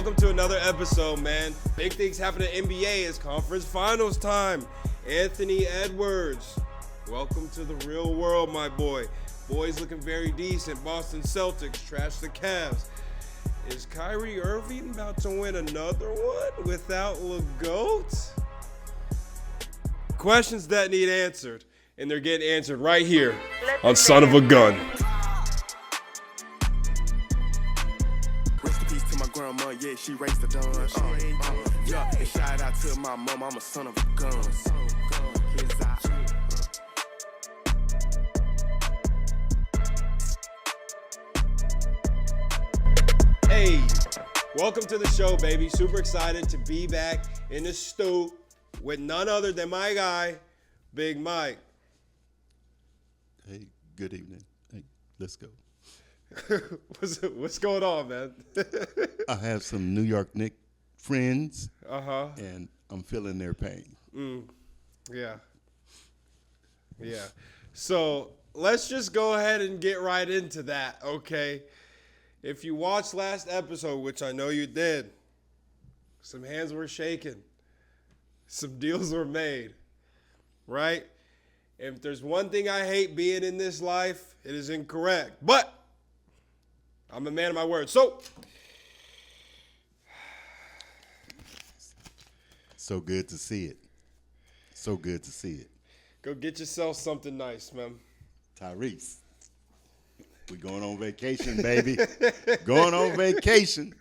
Welcome to another episode, man. Big things happen in the NBA. It's conference finals time. Anthony Edwards, welcome to the real world, my boy. Boys looking very decent. Boston Celtics trash the Cavs. Is Kyrie Irving about to win another one without LeGoat? Questions that need answered, and they're getting answered right here on Son of a Gun. Rest in peace to my grandma, yeah, she raised the dawn. Yeah, and shout out to my mom, I'm a son of a gun. Hey, welcome to the show, baby. Super excited to be back in the stew with none other than my guy, Big Mike. Hey, good evening. Hey, let's go. What's going on, man? I have some New York Knicks friends, and I'm feeling their pain. Yeah. So let's just go ahead and get right into that, okay? If you watched last episode, which I know you did, some hands were shaken. Some deals were made, right? If there's one thing I hate being in this life, it is incorrect. But I'm a man of my word. So good to see it. So good to see it. Go get yourself something nice, man. Tyrese, we going on vacation, baby. Going on vacation.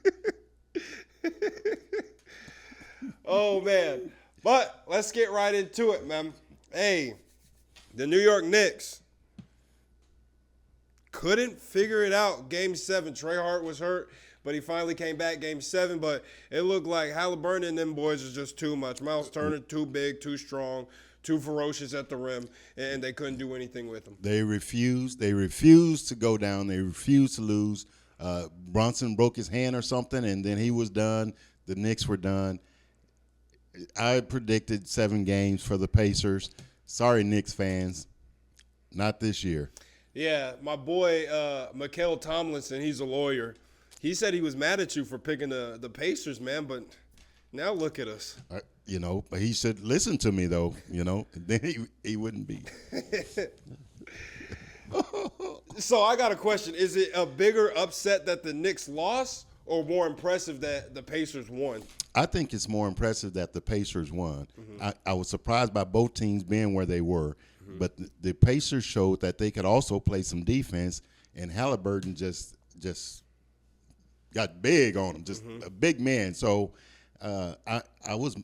Oh, man. But let's get right into it, man. Hey, the New York Knicks couldn't figure it out. Game 7, Trey Hart was hurt, but he finally came back Game 7. But it looked like Halliburton and them boys is just too much. Miles Turner, too big, too strong, too ferocious at the rim, and they couldn't do anything with him. They refused to go down. They refused to lose. Bronson broke his hand or something, and then he was done. The Knicks were done. I predicted 7 games for the Pacers. Sorry, Knicks fans. Not this year. Yeah, my boy, Mikael Tomlinson, he's a lawyer. He said he was mad at you for picking the Pacers, man, but now look at us. But he should listen to me, though, then he wouldn't be. So I got a question. Is it a bigger upset that the Knicks lost or more impressive that the Pacers won? I think it's more impressive that the Pacers won. I was surprised by both teams being where they were, but the Pacers showed that they could also play some defense, and Halliburton just got big on him, just a big man. So I was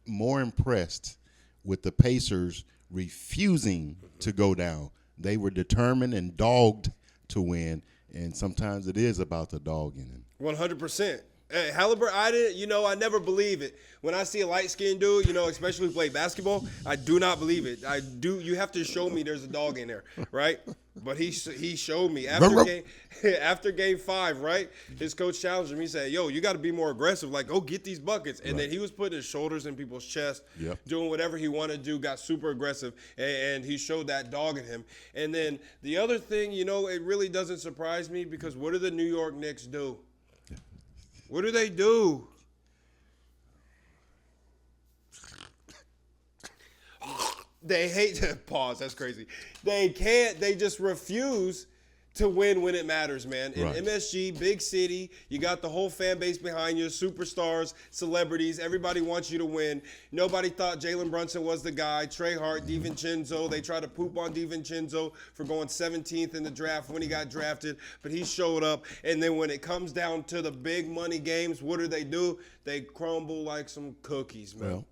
more impressed with the Pacers refusing to go down. They were determined and dogged to win, and sometimes it is about the dog in him. 100%. Hey, Halliburton, I never believe it. When I see a light-skinned dude, especially who play basketball, I do not believe it. You have to show me there's a dog in there, right? But he showed me after game 5, right? His coach challenged him. He said, yo, you got to be more aggressive. Like, go get these buckets. And then he was putting his shoulders in people's chest, doing whatever he wanted to do, got super aggressive, and he showed that dog in him. And then the other thing, it really doesn't surprise me because what do the New York Knicks do? What do they do? They hate to pause. That's crazy. They can't. They just refuse to win when it matters, man. In MSG, big city, you got the whole fan base behind you, superstars, celebrities. Everybody wants you to win. Nobody thought Jalen Brunson was the guy. Trey Hart, DiVincenzo. They tried to poop on DiVincenzo for going 17th in the draft when he got drafted, but he showed up. And then when it comes down to the big money games, what do? They crumble like some cookies, man. Well,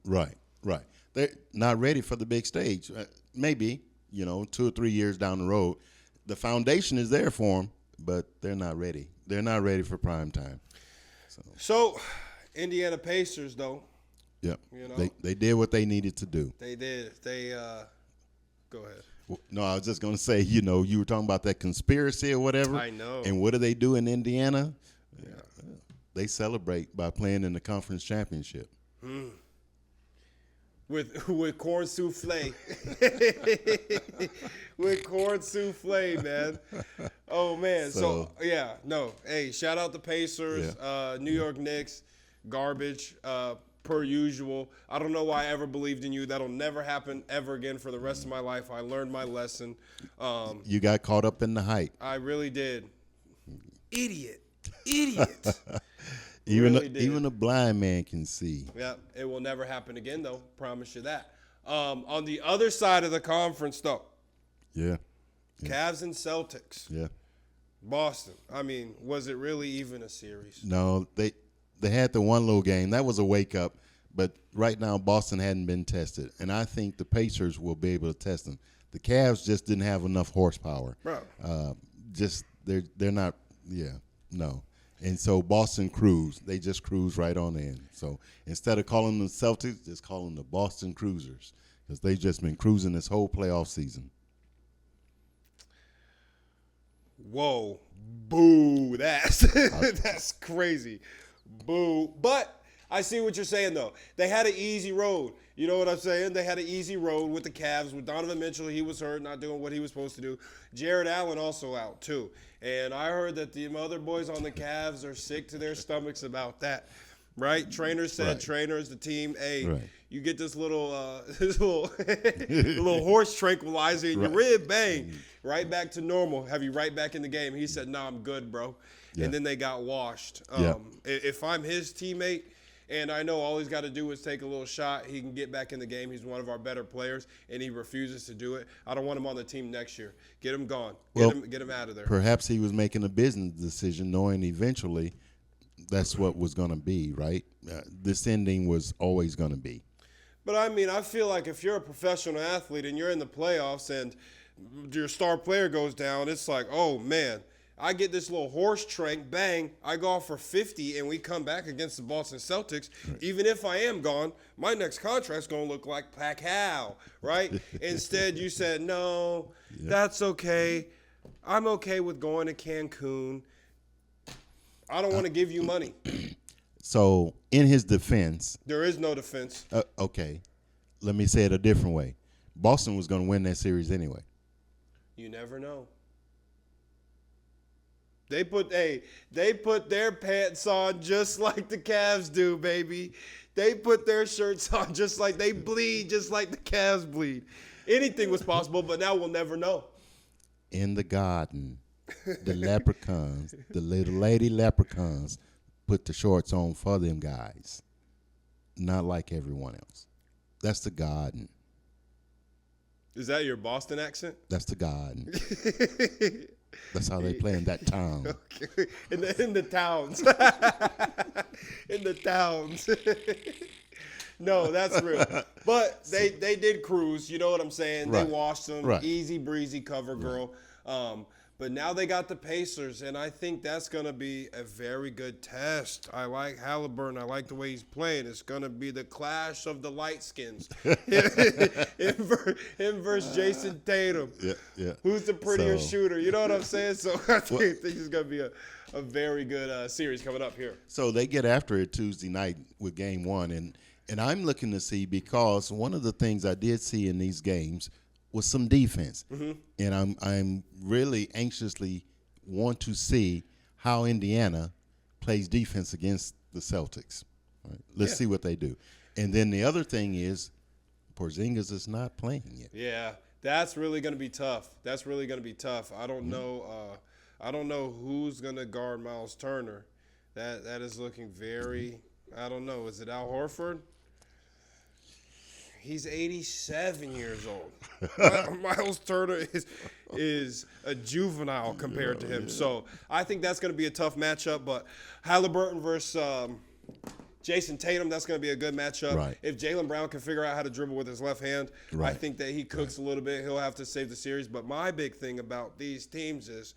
right. They're not ready for the big stage. Maybe, 2 or 3 years down the road. The foundation is there for them, but they're not ready. They're not ready for prime time. So Indiana Pacers, though. Yep. They did what they needed to do. They did. Go ahead. Well, no, I was just going to say, you were talking about that conspiracy or whatever. I know. And what do they do in Indiana? Yeah. They celebrate by playing in the conference championship. with corn souffle. With corn souffle, man. Oh man. So yeah, no. Hey, shout out the Pacers, New York Knicks, garbage, per usual. I don't know why I ever believed in you. That'll never happen ever again for the rest of my life. I learned my lesson. You got caught up in the hype. I really did. Idiot. Even a blind man can see. Yeah, it will never happen again, though. Promise you that. On the other side of the conference, though. Yeah. Cavs and Celtics. Yeah. Boston. I mean, was it really even a series? No, they had the one little game. That was a wake-up. But right now, Boston hadn't been tested. And I think the Pacers will be able to test them. The Cavs just didn't have enough horsepower. Bro. They're not, no. And so Boston cruised. They just cruised right on in. So instead of calling them the Celtics, just call them the Boston Cruisers because they've just been cruising this whole playoff season. Whoa. Boo. That's crazy. Boo. But I see what you're saying, though. They had an easy road. You know what I'm saying? They had an easy road with the Cavs. With Donovan Mitchell, he was hurt, not doing what he was supposed to do. Jared Allen also out, too. And I heard that the other boys on the Cavs are sick to their stomachs about that. Right? Trainers said, trainers, the team, hey, you get this little little horse tranquilizer in your rib, bang, right back to normal. Have you right back in the game? He said, no, I'm good, bro. Yeah. And then they got washed. If I'm his teammate, and I know all he's got to do is take a little shot, he can get back in the game. He's one of our better players, and he refuses to do it. I don't want him on the team next year. Get him gone. Get him out of there. Perhaps he was making a business decision knowing eventually that's what was going to be, right? This ending was always going to be. But, I mean, I feel like if you're a professional athlete and you're in the playoffs and your star player goes down, it's like, oh, man. I get this little horse trank, bang, I go off for 50, and we come back against the Boston Celtics. Right. Even if I am gone, my next contract's going to look like Pac-How, right? Instead, you said, no, that's okay. I'm okay with going to Cancun. I don't want to give you money. So, in his defense. There is no defense. Okay. Let me say it a different way. Boston was going to win that series anyway. You never know. They put their pants on just like the Cavs do, baby. They put their shirts on just like they bleed, just like the Cavs bleed. Anything was possible, but now we'll never know. In the garden, the leprechauns, the little lady leprechauns, put the shorts on for them guys. Not like everyone else. That's the garden. Is that your Boston accent? That's the garden. That's how they play in that town. Okay. In the towns. In the towns. No, that's real. But they did cruise. You know what I'm saying? Right. They washed them. Right. Easy breezy cover girl. But now they got the Pacers, and I think that's going to be a very good test. I like Halliburton. I like the way he's playing. It's going to be the clash of the light skins. him versus Jason Tatum. Yeah. Who's the prettier shooter? You know what I'm saying? So I think it's going to be a very good series coming up here. So they get after it Tuesday night with Game 1, and I'm looking to see because one of the things I did see in these games was some defense. Mm-hmm. And I'm really anxiously want to see how Indiana plays defense against the Celtics. Right? Let's see what they do. And then the other thing is Porzingis is not playing yet. Yeah, that's really going to be tough. I don't know. I don't know who's going to guard Miles Turner. That is looking very. I don't know. Is it Al Horford? He's 87 years old. Miles Turner is a juvenile compared to him. Yeah. So I think that's going to be a tough matchup. But Halliburton versus Jason Tatum, that's going to be a good matchup. Right. If Jaylen Brown can figure out how to dribble with his left hand, I think that he cooks a little bit. He'll have to save the series. But my big thing about these teams is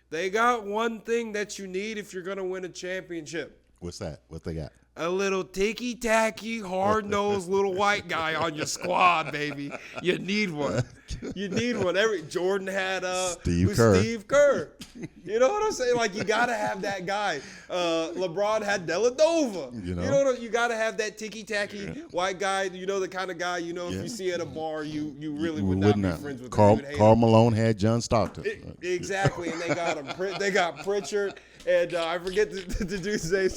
they got one thing that you need if you're going to win a championship. What's that? What they got? a little ticky-tacky, hard-nosed little white guy on your squad, baby. You need one. You need one. Jordan had Steve Kerr. Steve Kerr. You know what I'm saying? Like, you got to have that guy. LeBron had Dellavedova. You got to have that ticky-tacky white guy. You know, the kind of guy, if you see at a bar, you really would not be friends with him. Karl Malone had John Stockton. Exactly, and they got Pritchard. And I forget the dude's name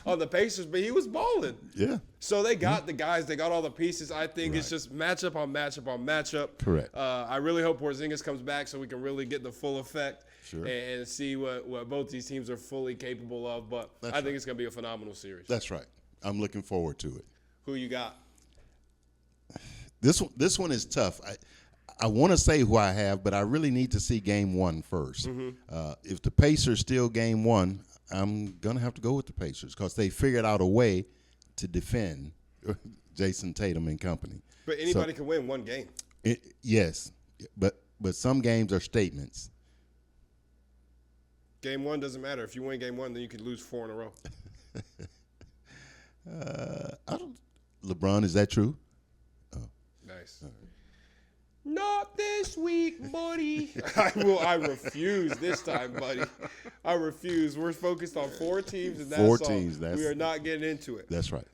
on the Pacers, but he was balling. Yeah. So they got the guys. They got all the pieces. I think it's just matchup on matchup on matchup. Correct. I really hope Porzingis comes back so we can really get the full effect Sure. and see what both these teams are fully capable of. But I think it's going to be a phenomenal series. That's right. I'm looking forward to it. Who you got? This one is tough. I want to say who I have, but I really need to see game one first. If the Pacers steal game one, I'm going to have to go with the Pacers because they figured out a way to defend Jason Tatum and company. But anybody can win one game. Yes, but some games are statements. Game one doesn't matter. If you win game one, then you could lose 4 in a row. LeBron, is that true? Nice. Not this week, buddy. I refuse this time, buddy. I refuse. We're focused on 4 teams, and that's all. 4 teams. We are not getting into it. That's right.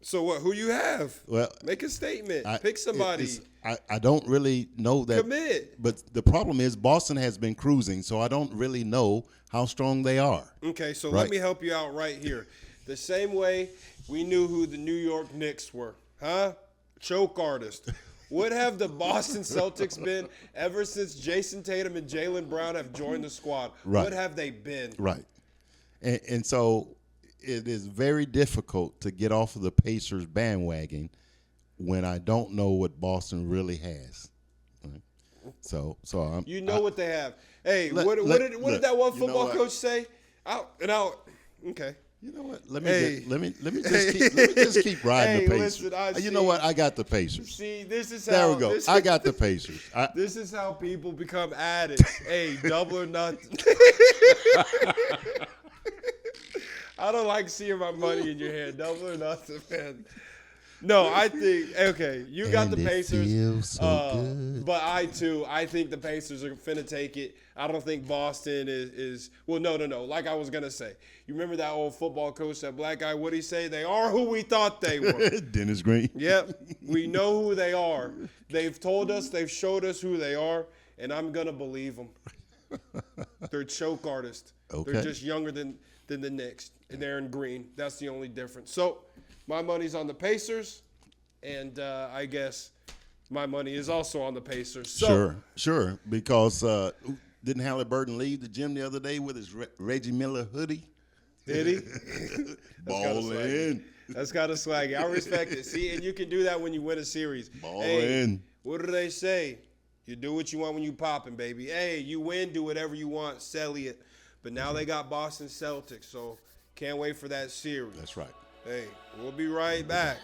So what? Who you have? Well, make a statement. Pick somebody. I don't really know that. Commit. But the problem is Boston has been cruising, so I don't really know how strong they are. Okay, so let me help you out right here. The same way we knew who the New York Knicks were, huh? Choke artist. What have the Boston Celtics been ever since Jason Tatum and Jaylen Brown have joined the squad? Right. What have they been? Right. And so it is very difficult to get off of the Pacers bandwagon when I don't know what Boston really has. Right? So what they have. Hey, what did that one football coach say? Out and out. Okay. You know what? Let me just keep riding the Pacers. Listen, you know what? I got the Pacers. See, this is there how. We go. I got the Pacers. This is how people become addicts. Hey, double or nothing. I don't like seeing my money in your hand. Double or nothing, man. No, I think you got the Pacers. Feels so good. But I think the Pacers are finna take it. I don't think Boston is well, no. Like I was gonna say. You remember that old football coach, that black guy, what'd he say? They are who we thought they were. Dennis Green. Yep. We know who they are. They've told us, they've showed us who they are, and I'm gonna believe them. They're choke artists. Okay. They're just younger than the Knicks. And they're in green. That's the only difference. So my money's on the Pacers, and I guess my money is also on the Pacers. So, Sure. Because didn't Halliburton leave the gym the other day with his Reggie Miller hoodie? Did he? Ballin'. That's kind of swaggy. I respect it. See, and you can do that when you win a series. Ballin'. Hey, what do they say? You do what you want when you popping, baby. Hey, you win, do whatever you want, sell it. But now they got Boston Celtics, so can't wait for that series. That's right. Hey, we'll be right back.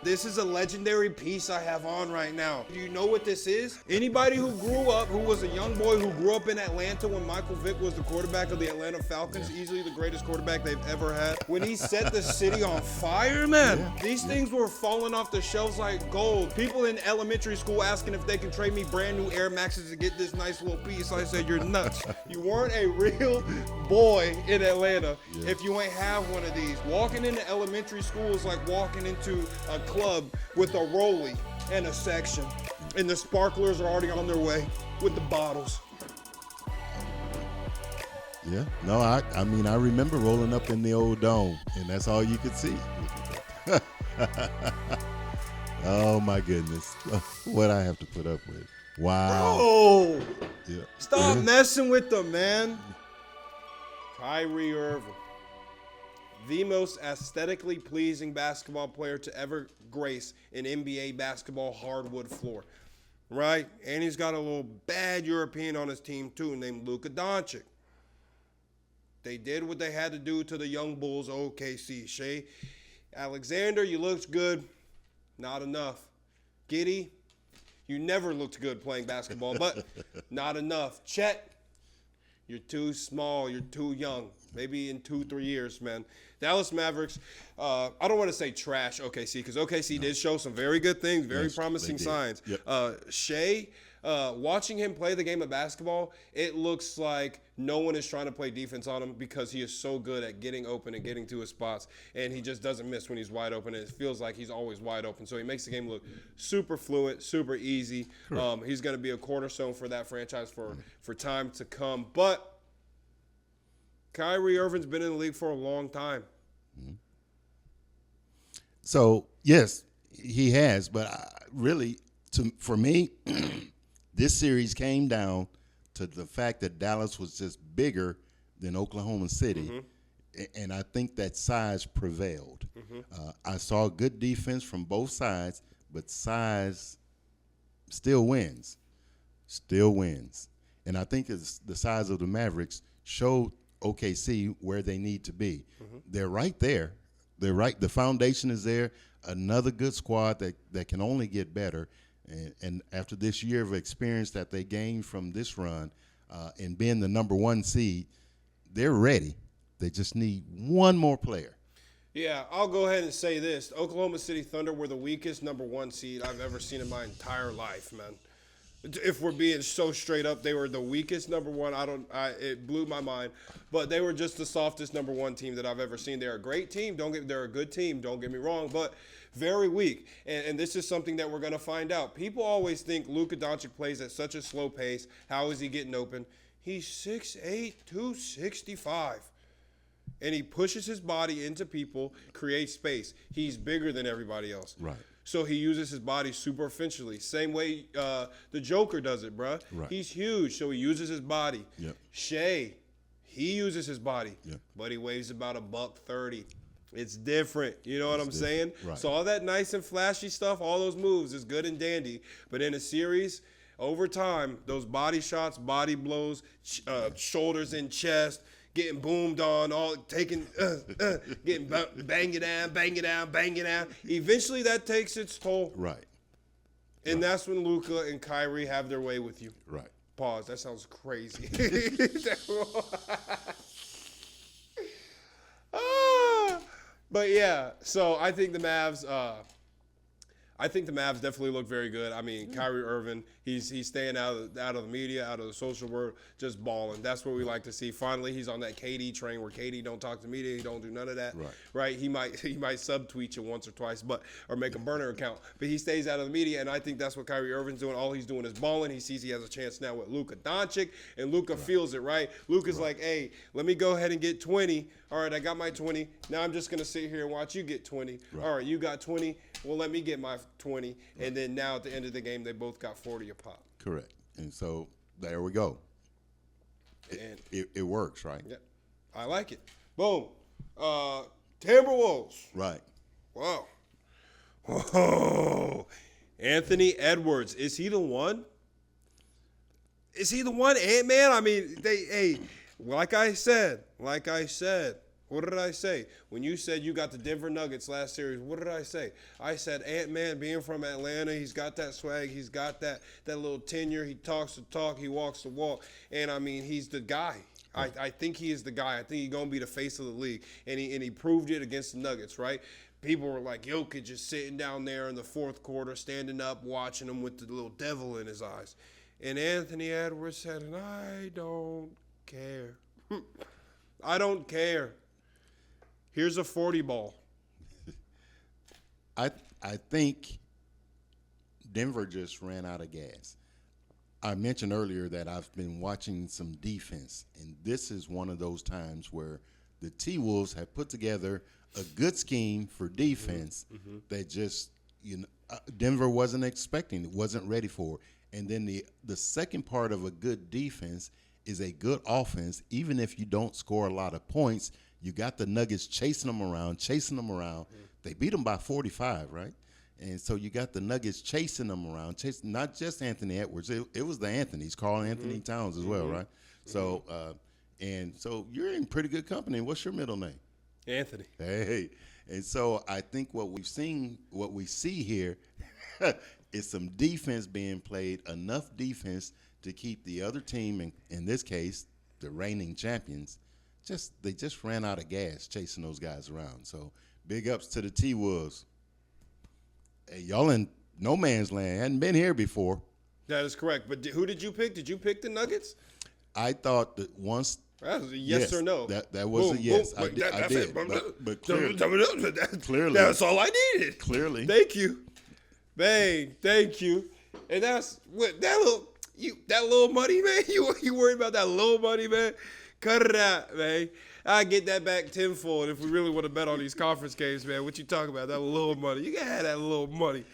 This is a legendary piece I have on right now. Do you know what this is? Anybody who grew up, who was a young boy who grew up in Atlanta when Michael Vick was the quarterback of the Atlanta Falcons, easily the greatest quarterback they've ever had. When he set the city on fire, man, these things were falling off the shelves like gold. People in elementary school asking if they can trade me brand new Air Maxes to get this nice little piece. I said, you're nuts. You weren't a real boy in Atlanta if you ain't have one of these. Walking into elementary school is like walking into a club with a rollie and a section, and the sparklers are already on their way with the bottles. Yeah. No, I mean, I remember rolling up in the old dome, and that's all you could see. Oh, my goodness. What I have to put up with. Wow. Bro, Yeah. stop messing with them, man. Kyrie Irving, the most aesthetically pleasing basketball player to ever grace an NBA basketball hardwood floor, right? And he's got a little bad European on his team too, named Luka Doncic. They did what they had to do to the young Bulls, OKC. Shea Alexander, you looked good. Not enough. Giddey, you never looked good playing basketball, but not enough. Chet, you're too small. You're too young. maybe in 2-3 years, man. Dallas Mavericks, I don't want to say trash OKC because OKC did show some very good things, very Yes, promising they did. signs. Yep. Shea, watching him play the game of basketball, it looks like no one is trying to play defense on him because he is so good at getting open and getting to his spots, and he just doesn't miss when he's wide open, and it feels like he's always wide open. So he makes the game look super fluid, super easy. He's going to be a cornerstone for that franchise for time to come. But Kyrie Irving's been in the league for a long time. So, yes, he has. But really, for me, this series came down to the fact that Dallas was just bigger than Oklahoma City. And I think that size prevailed. I saw good defense from both sides, but size still wins. Still wins. And I think it's the size of the Mavericks showed OKC where they need to be. They're right there. They're right. The foundation is there. Another good squad that can only get better. And after this year of experience that they gained from this run and being the number 1 seed, they're ready. They just need one more player. Yeah, I'll go ahead and say this. Oklahoma City Thunder were the weakest number 1 seed I've ever seen in my entire life, man. If we're being so straight up, they were the weakest number 1. It blew my mind, but they were just the softest number 1 team that I've ever seen. They're a great team. They're a good team. Don't get me wrong, but very weak. And this is something that we're going to find out. People always think Luka Doncic plays at such a slow pace. How is he getting open? He's 6'8", 265. And he pushes his body into people, creates space. He's bigger than everybody else. Right. So he uses his body superficially. Same way the Joker does it, bruh. Right. He's huge, so he uses his body. Yep. Shea, he uses his body, Yep. but he weighs about $130. It's different. You know what I'm saying? Right. So all that nice and flashy stuff, all those moves is good and dandy. But in a series, over time, those body shots, body blows, shoulders in chest, getting boomed on, all taking, getting bang it down. Eventually, that takes its toll. Right. And that's when Luka and Kyrie have their way with you. Right. Pause. That sounds crazy. But yeah, so I think the Mavs. Definitely look very good. I mean, Kyrie Irving, he's staying out of the media, out of the social world, just balling. That's what we like to see. Finally, he's on that KD train where KD don't talk to media, he don't do none of that. Right? He might subtweet you once or twice, or make a burner account. But he stays out of the media, and I think that's what Kyrie Irving's doing. All he's doing is balling. He sees he has a chance now with Luka Doncic, and Luka feels it, right? Luka's like, hey, let me go ahead and get 20. All right, I got my 20. Now I'm just gonna sit here and watch you get 20. All right, you got 20. Well, let me get my 20, and then now at the end of the game, they both got 40 a pop. Correct. And so there we go. It works, right? Yeah, I like it. Boom. Timberwolves. Right. Wow. Whoa. Anthony Edwards. Is he the one? Is he the one, Ant-Man? I mean, like I said, what did I say? When you said you got the Denver Nuggets last series, what did I say? I said Ant-Man being from Atlanta, he's got that swag, he's got that little tenure, he talks the talk, he walks the walk, and I mean, he's the guy. I think he is the guy. I think he's going to be the face of the league, and he proved it against the Nuggets, right? People were like, Jokic just sitting down there in the fourth quarter, standing up, watching him with the little devil in his eyes. And Anthony Edwards said, I don't care. I don't care. Here's a 40 ball. I think Denver just ran out of gas. I mentioned earlier that I've been watching some defense, and this is one of those times where the T-Wolves have put together a good scheme for defense that just, Denver wasn't expecting, it wasn't ready for. And then the second part of a good defense is a good offense. Even if you don't score a lot of points, you got the Nuggets chasing them around. They beat them by 45, right? And so you got the Nuggets chasing them around, chasing not just Anthony Edwards. It was the Anthonys, Carl Anthony Towns as well, right? So and so you're in pretty good company. What's your middle name? Anthony. Hey. And so I think what we see here is some defense being played, enough defense to keep the other team, in this case, the reigning champions, they just ran out of gas chasing those guys around. So big ups to the T-Wolves. Hey, y'all in no man's land. Hadn't been here before. That is correct. But who did you pick? Did you pick the Nuggets? I thought that once. That was a yes or no. That was a yes. I did. But clearly, that's all I needed. Clearly. Thank you. Bang. Thank you. And that's what that little money, man. You worried about that little money, man? Cut it out, man. I get that back tenfold if we really want to bet on these conference games, man. What you talking about? That little money. You can have that little money.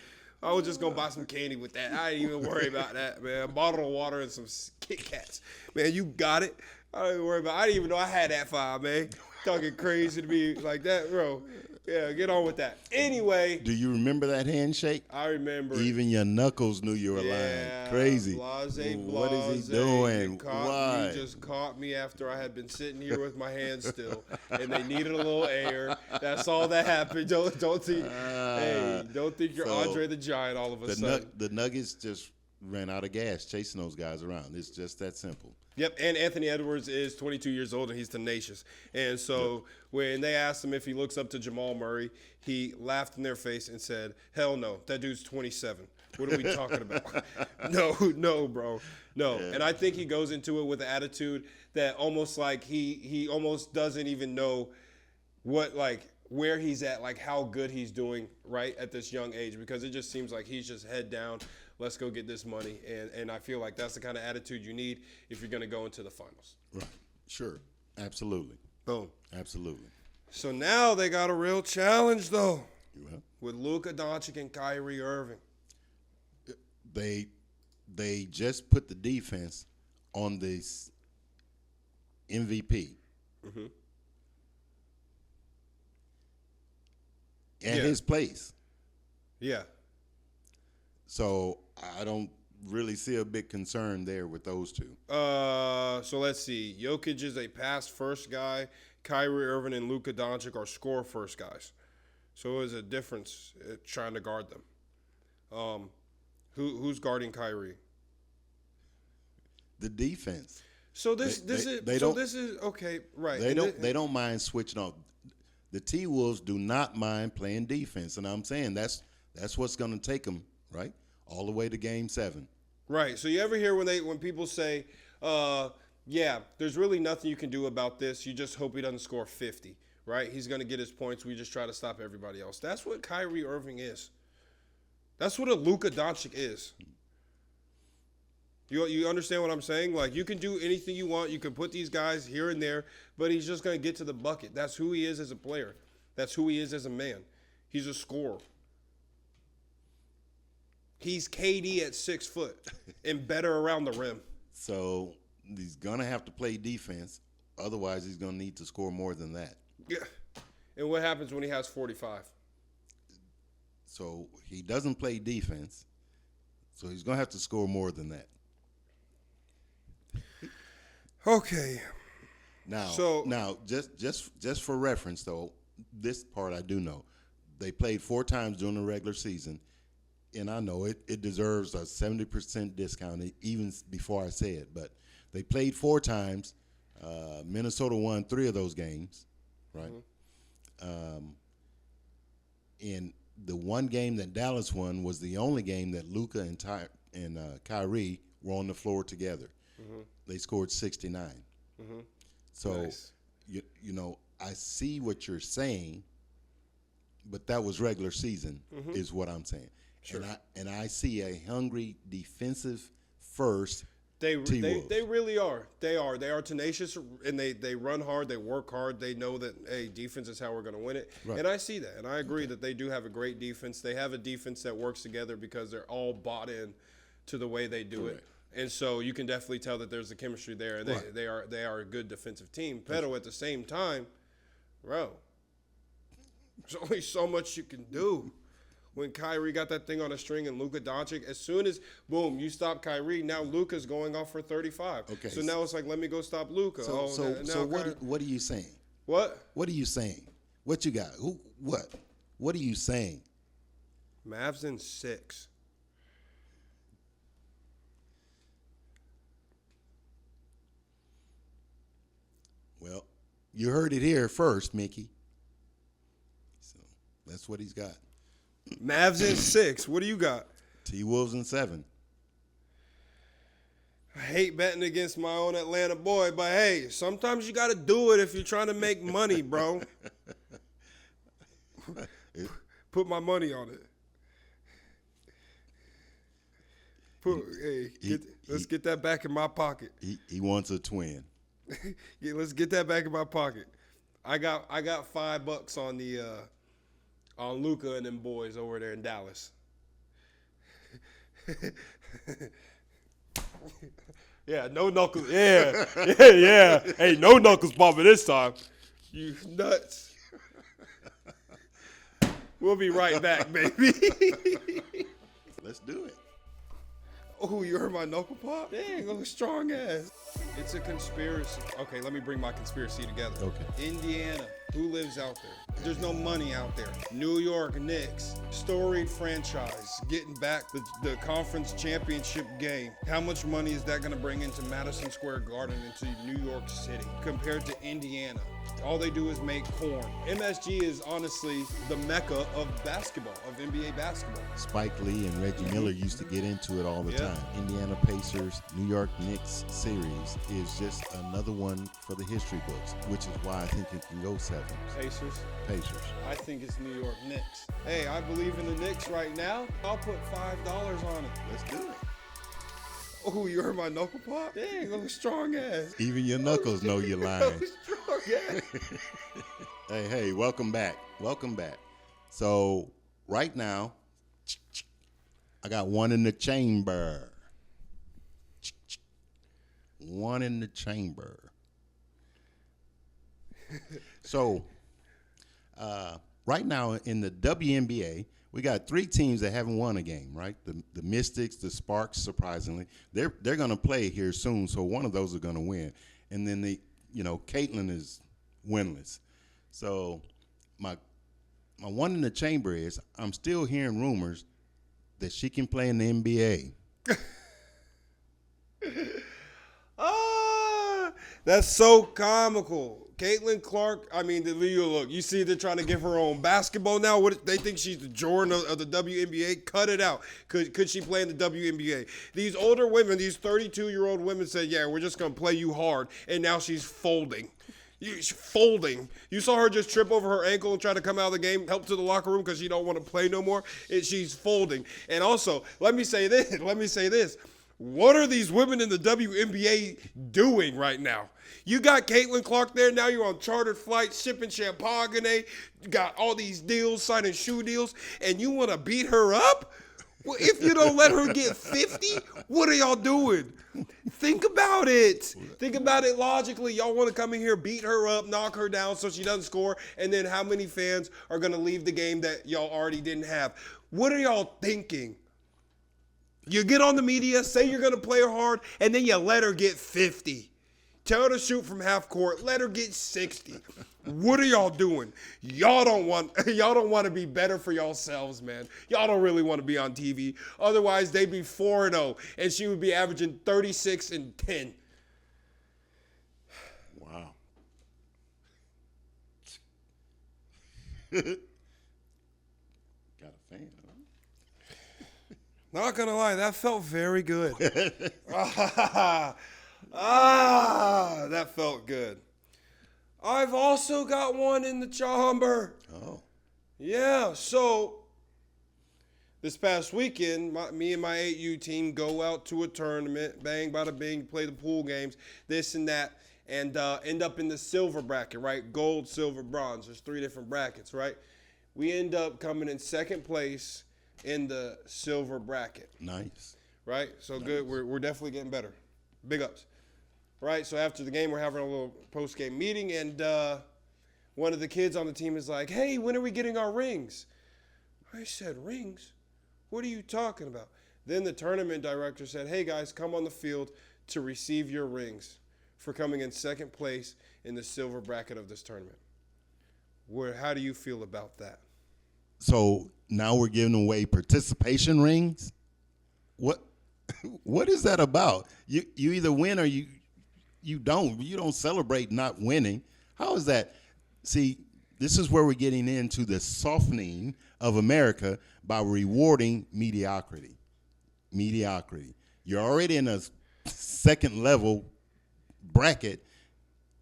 I was just gonna buy some candy with that. I ain't even worry about that, man. A bottle of water and some Kit Kats, man. You got it. I don't even worry about. I didn't even know I had that file, man. Talking crazy to me like that, bro. Yeah, get on with that. Anyway. Do you remember that handshake? I remember. Even your knuckles knew you were lying. Crazy. What is he doing? Why? You just caught me after I had been sitting here with my hands still, and they needed a little air. That's all that happened. Don't think. Don't think you're Andre the Giant all of a sudden. The Nuggets just ran out of gas chasing those guys around. It's just that simple. Yep, and Anthony Edwards is 22 years old, and he's tenacious. And so when they asked him if he looks up to Jamal Murray, he laughed in their face and said, hell no, that dude's 27. What are we talking about? No, bro, no. Yeah. And I think he goes into it with an attitude that almost like he almost doesn't even know where he's at, like how good he's doing right at this young age, because it just seems like he's just head down. Let's go get this money. And I feel like that's the kind of attitude you need if you're going to go into the finals. Right. Sure. Absolutely. Boom. Absolutely. So now they got a real challenge, though, with Luka Doncic and Kyrie Irving. They just put the defense on this MVP. Mm-hmm. At his place. Yeah. So I don't really see a big concern there with those two. So let's see. Jokic is a pass first guy. Kyrie Irving and Luka Doncic are score first guys. So there's a difference trying to guard them. Who's guarding Kyrie? The defense. So this is okay, right? They don't mind switching off. The T-Wolves do not mind playing defense, and I'm saying that's what's going to take them right all the way to Game 7. Right. So you ever hear when people say, there's really nothing you can do about this. You just hope he doesn't score 50. Right? He's going to get his points. We just try to stop everybody else. That's what Kyrie Irving is. That's what a Luka Doncic is. You understand what I'm saying? Like, you can do anything you want. You can put these guys here and there, but he's just going to get to the bucket. That's who he is as a player. That's who he is as a man. He's a scorer. He's KD at 6 foot and better around the rim. So he's going to have to play defense. Otherwise, he's going to need to score more than that. Yeah. And what happens when he has 45? So he doesn't play defense. So he's going to have to score more than that. Okay. Now, just for reference, though, this part I do know. They played 4 times during the regular season, and I know it deserves a 70% discount even before I say it. But they played 4 times. Minnesota won 3 of those games, right? Mm-hmm. And the one game that Dallas won was the only game that Luka and Kyrie were on the floor together. Mm-hmm. They scored 69. Mm-hmm. So, nice. you know, I see what you're saying, but that was regular season, is what I'm saying. Sure. And I see a hungry defensive first. They really are. They are tenacious, and they run hard. They work hard. They know that, hey, defense is how we're going to win it. Right. And I see that, and I agree that they do have a great defense. They have a defense that works together because they're all bought in to the way they do it. And so you can definitely tell that there's a chemistry there. And they are a good defensive team. Pero at the same time, bro, there's only so much you can do. When Kyrie got that thing on a string and Luka Doncic, as soon as, boom, you stop Kyrie, now Luka's going off for 35. Okay. So now it's like, let me go stop Luka. So what are you saying? What? What are you saying? What you got? What? What are you saying? Mavs in 6. Well, You heard it here first, Mickey. So that's what he's got. Mavs in 6. What do you got? T-Wolves in 7. I hate betting against my own Atlanta boy, but hey, sometimes you got to do it if you're trying to make money, bro. Put my money on it. Let's get that back in my pocket. He wants a twin. Yeah, let's get that back in my pocket. I got $5 on the on Luka and them boys over there in Dallas. Yeah, no knuckles. Yeah. Hey, no knuckles popping this time. You nuts. We'll be right back, baby. Let's do it. Oh, you heard my knuckle pop? Dang, look strong ass. It's a conspiracy. Okay, let me bring my conspiracy together. Okay. Indiana, who lives out there? There's no money out there. New York Knicks, storied franchise, getting back the conference championship game. How much money is that going to bring into Madison Square Garden, into New York City, compared to Indiana? All they do is make corn. MSG is honestly the mecca of basketball, of NBA basketball. Spike Lee and Reggie Miller used to get into it all the time. Indiana Pacers, New York Knicks series is just another one for the history books, which is why I think it can go 7. Pacers. Pacers. I think it's New York Knicks. Hey, I believe in the Knicks right now. I'll put $5 on it. Let's do it. Oh, you heard my knuckle pop? Dang, look strong ass. Even your knuckles know you're lying. Strong ass. Hey, welcome back. Welcome back. So right now, I got one in the chamber. One in the chamber. So right now in the WNBA, we got 3 teams that haven't won a game, right? The Mystics, the Sparks, surprisingly. They're going to play here soon, so one of those are going to win. And then Caitlin is winless. So my one in the chamber is I'm still hearing rumors that she can play in the NBA. That's so comical. Caitlin Clark, look, you see they're trying to give her own basketball now. What they think she's the Jordan of the WNBA? Cut it out. Could she play in the WNBA? These older women, these 32-year-old women said, yeah, we're just going to play you hard. And now she's folding. She's folding. You saw her just trip over her ankle and try to come out of the game, help to the locker room because she don't want to play no more. She's folding. And also, let me say this. What are these women in the WNBA doing right now? You got Caitlin Clark there. Now you're on chartered flights, shipping champagne. You got all these deals, signing shoe deals, and you want to beat her up? Well, if you don't let her get 50, what are y'all doing? Think about it. Think about it logically. Y'all want to come in here, beat her up, knock her down so she doesn't score, and then how many fans are going to leave the game that y'all already didn't have? What are y'all thinking? You get on the media, say you're going to play her hard, and then you let her get 50. Tell her to shoot from half court. Let her get 60. What are y'all doing? Y'all don't want to be better for yourselves, man. Y'all don't really want to be on TV. Otherwise, they'd be 4-0, and she would be averaging 36 and 10. Wow. Got a fan, huh? Not gonna lie, that felt very good. That felt good. I've also got one in the chamber. Oh. Yeah, so this past weekend, me and my 8U team go out to a tournament, bang, bada bing, play the pool games, this and that, and end up in the silver bracket, right? Gold, silver, bronze. There's 3 different brackets, right? We end up coming in second place in the silver bracket. Nice. Right? So nice. Good. We're definitely getting better. Big ups. Right? So after the game, we're having a little post-game meeting, and one of the kids on the team is like, hey, when are we getting our rings? I said, rings? What are you talking about? Then the tournament director said, hey, guys, come on the field to receive your rings for coming in second place in the silver bracket of this tournament. How do you feel about that? So now we're giving away participation rings? What is that about? You either win or you don't. You don't celebrate not winning. How is that? See, this is where we're getting into the softening of America by rewarding mediocrity. Mediocrity. You're already in a second level bracket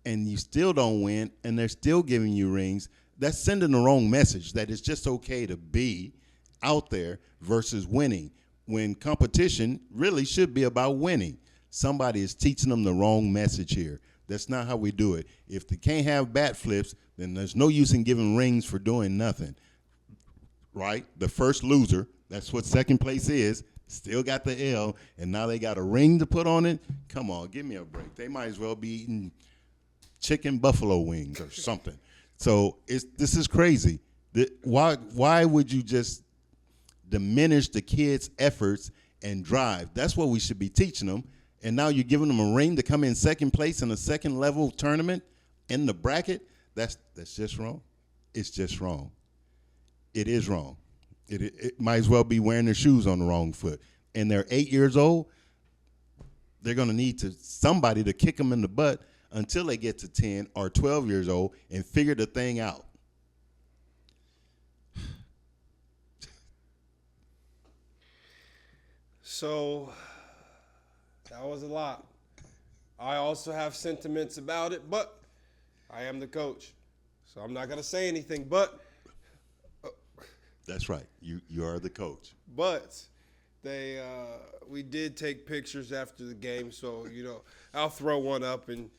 and you still don't win and they're still giving you rings. That's sending the wrong message that it's just okay to be out there versus winning, when competition really should be about winning. Somebody is teaching them the wrong message here. That's not how we do it. If they can't have bat flips, then there's no use in giving rings for doing nothing, right? The first loser, that's what second place is, still got the L, and now they got a ring to put on it. Come on, give me a break. They might as well be eating chicken buffalo wings or something. So this is crazy. Why would you just diminish the kids' efforts and drive? That's what we should be teaching them. And now you're giving them a ring to come in second place in a second level tournament in the bracket. That's just wrong. It's just wrong. It is wrong. It might as well be wearing their shoes on the wrong foot. And they're 8 years old. They're going to need somebody to kick them in the butt until they get to 10 or 12 years old and figure the thing out. So that was a lot. I also have sentiments about it, but I am the coach. So I'm not going to say anything, but. That's right. You are the coach. But we did take pictures after the game, so, I'll throw one up and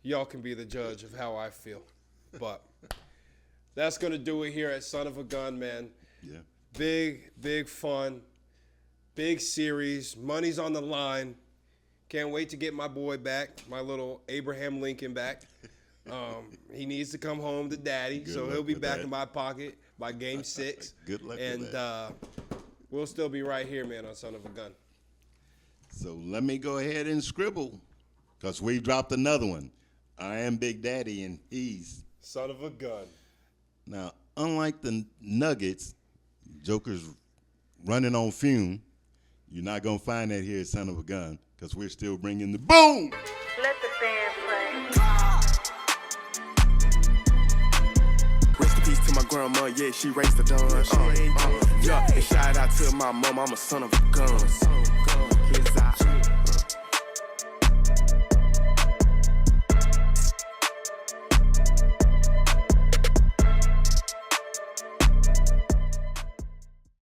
y'all can be the judge of how I feel. But that's going to do it here at Son of a Gun, man. Yeah. Big fun. Big series. Money's on the line. Can't wait to get my boy back, my little Abraham Lincoln back. He needs to come home to daddy, so he'll be back in my pocket by game 6. Good luck and with that. We'll still be right here, man, on Son of a Gun. So let me go ahead and scribble, because we dropped another one. I am Big Daddy, and he's Son of a Gun. Now, unlike the Nuggets, Joker's running on fume. You're not going to find that here at Son of a Gun, because we're still bringing the boom. Let the band play. Rest in peace to my grandma, yeah, she raised the dawn. Yeah, and shout out to my mom, I'm a son of a gun.